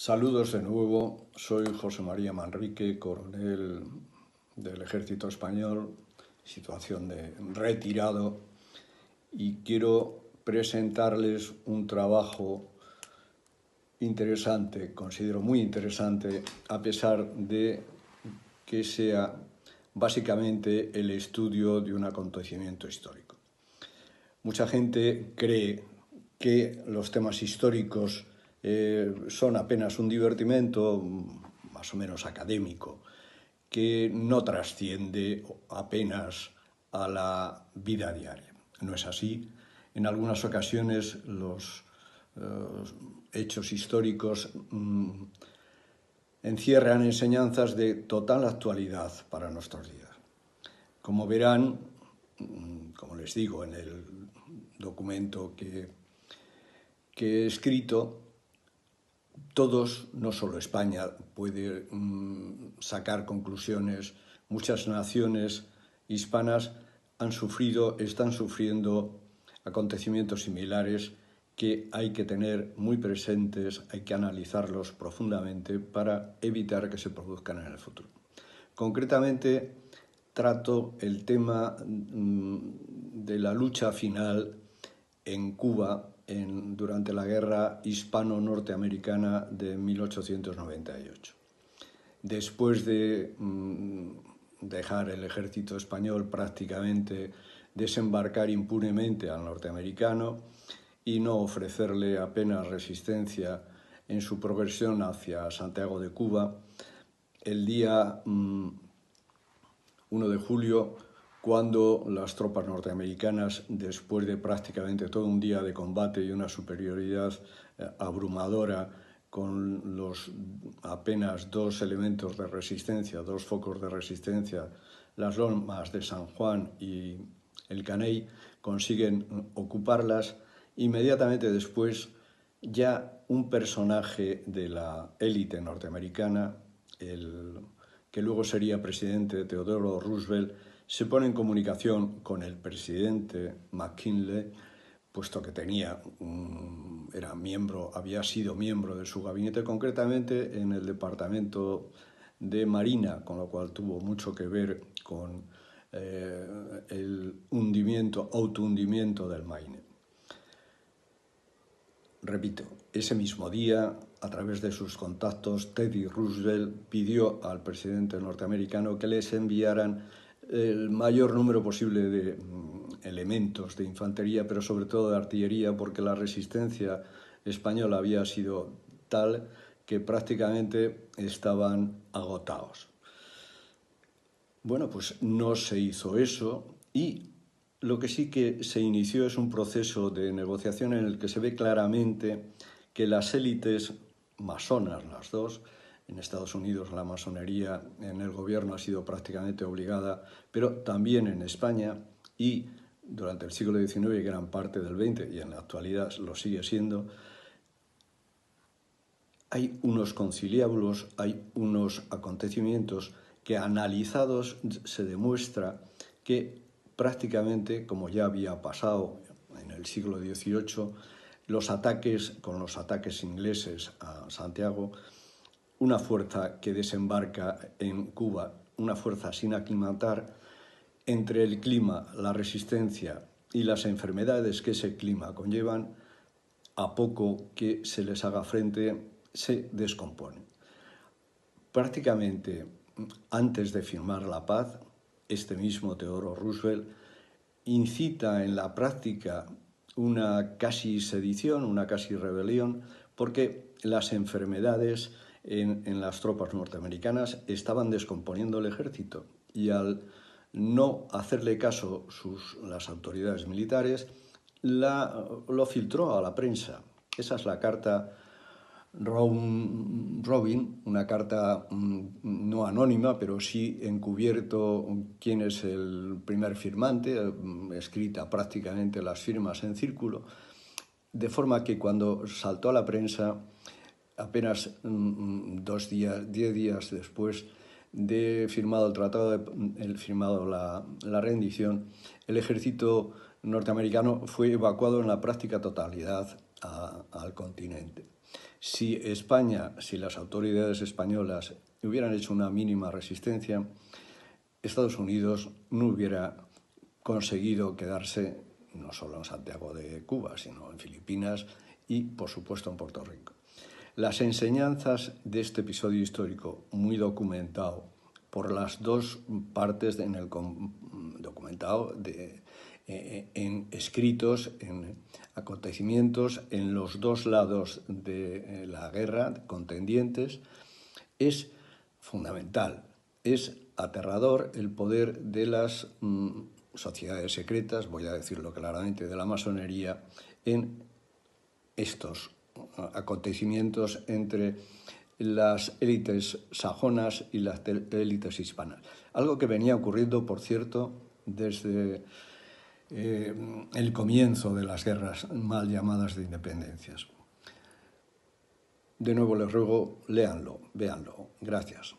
Saludos de nuevo, soy José María Manrique, coronel del Ejército Español, situación de retirado, y quiero presentarles un trabajo interesante, considero muy interesante, a pesar de que sea básicamente el estudio de un acontecimiento histórico. Mucha gente cree que los temas históricos son apenas un divertimento más o menos académico, que no trasciende apenas a la vida diaria. No es así. En algunas ocasiones los hechos históricos encierran enseñanzas de total actualidad para nuestros días. Como verán, como les digo en el documento que he escrito, todos, no solo España, puede sacar conclusiones. Muchas naciones hispanas han sufrido, están sufriendo acontecimientos similares que hay que tener muy presentes, hay que analizarlos profundamente para evitar que se produzcan en el futuro. Concretamente, trato el tema de la lucha final en Cuba durante la Guerra Hispano-Norteamericana de 1898. Después de dejar el ejército español prácticamente desembarcar impunemente al norteamericano y no ofrecerle apenas resistencia en su progresión hacia Santiago de Cuba, el día 1 de julio, cuando las tropas norteamericanas, después de prácticamente todo un día de combate y una superioridad abrumadora, con los apenas dos elementos de resistencia, dos focos de resistencia, las lomas de San Juan y el Caney, consiguen ocuparlas. Inmediatamente después, ya un personaje de la élite norteamericana, que luego sería presidente, Theodore Roosevelt, se pone en comunicación con el presidente McKinley, puesto que había sido miembro de su gabinete, concretamente en el Departamento de Marina, con lo cual tuvo mucho que ver con el autohundimiento del Maine. Repito, ese mismo día, a través de sus contactos, Teddy Roosevelt pidió al presidente norteamericano que les enviaran el mayor número posible de elementos de infantería, pero sobre todo de artillería, porque la resistencia española había sido tal que prácticamente estaban agotados. Bueno, pues no se hizo eso, y lo que sí que se inició es un proceso de negociación en el que se ve claramente que las élites masonas, las dos, en Estados Unidos la masonería en el gobierno ha sido prácticamente obligada, pero también en España y durante el siglo XIX y gran parte del XX, y en la actualidad lo sigue siendo, hay unos conciliábulos, hay unos acontecimientos que analizados se demuestra que prácticamente, como ya había pasado en el siglo XVIII, con los ataques ingleses a Santiago, una fuerza que desembarca en Cuba, una fuerza sin aclimatar, entre el clima, la resistencia y las enfermedades que ese clima conllevan, a poco que se les haga frente, se descompone. Prácticamente antes de firmar la paz, este mismo Theodore Roosevelt incita en la práctica una casi sedición, una casi rebelión, porque las enfermedades en las tropas norteamericanas estaban descomponiendo el ejército, y al no hacerle caso las autoridades militares, lo filtró a la prensa. Esa es la carta Robin, una carta no anónima, pero sí encubierto quién es el primer firmante, escrita prácticamente las firmas en círculo, de forma que cuando saltó a la prensa, apenas 10 días después de firmado el tratado, firmado la rendición, el ejército norteamericano fue evacuado en la práctica totalidad al continente. Si España, si las autoridades españolas hubieran hecho una mínima resistencia, Estados Unidos no hubiera conseguido quedarse no solo en Santiago de Cuba, sino en Filipinas y, por supuesto, en Puerto Rico. Las enseñanzas de este episodio histórico, muy documentado por las dos partes en el documentado, en escritos, en acontecimientos, en los dos lados de la guerra, contendientes, es fundamental. Es aterrador el poder de las sociedades secretas, voy a decirlo claramente, de la masonería en estos acontecimientos entre las élites sajonas y las élites hispanas. Algo que venía ocurriendo, por cierto, desde el comienzo de las guerras mal llamadas de independencias. De nuevo les ruego, léanlo, véanlo. Gracias.